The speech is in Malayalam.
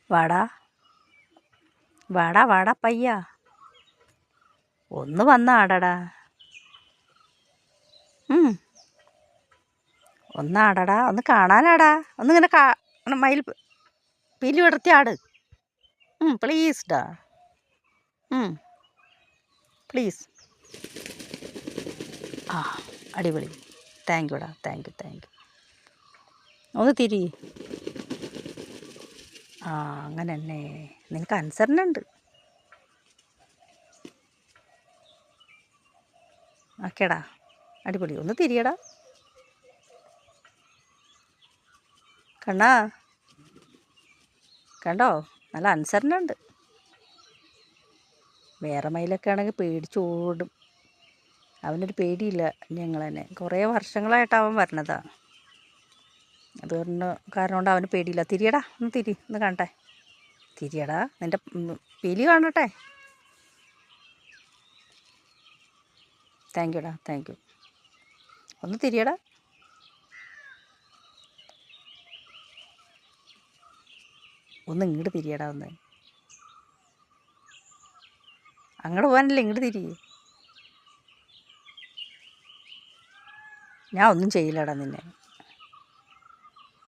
വാടാ വാടാ വാടാ പയ്യ, ഒന്ന് വന്നാടടാ. ഒന്നാടടാ, ഒന്ന് കാണാനാടാ. ഒന്നിങ്ങനെ മയിൽ പീലി വിടർത്തി ആട്. പ്ലീസ് ഡാ, പ്ലീസ്. ആ, അടിപൊളി. താങ്ക് യുടാ, താങ്ക് യു, താങ്ക് യു. ഒന്ന് തിരി. ആ, അങ്ങനെ തന്നെ. നിനക്ക് അനുസരണ ഉണ്ട്. ഓക്കേടാ, അടിപൊളി. ഒന്ന് തിരിയടാ. കണ്ണാ, കണ്ടോ, നല്ല അനുസരണ ഉണ്ട്. വേറെ മയിലൊക്കെ ആണെങ്കിൽ പേടിച്ചോടും. അവനൊരു പേടിയില്ല ഞങ്ങൾ തന്നെ. കുറേ വർഷങ്ങളായിട്ട് അവൻ വരണതാ. കാരണം കൊണ്ട് അവന് പേടിയില്ല. തിരിയടാ, ഒന്ന് തിരി, ഒന്ന് കാണട്ടെ. തിരിയടാ, നിൻ്റെ പീലി കാണട്ടെ. താങ്ക് യുടാ, താങ്ക് യു. ഒന്ന് തിരിയടാ. ഒന്ന് ഇങ്ങോട്ട് തിരിയടാ. ഒന്ന് അങ്ങോട്ട് പോകാനല്ലേ, ഇങ്ങോട്ട് തിരിയേ. ഞാൻ ഒന്നും ചെയ്യില്ലടാ നിന്നെ.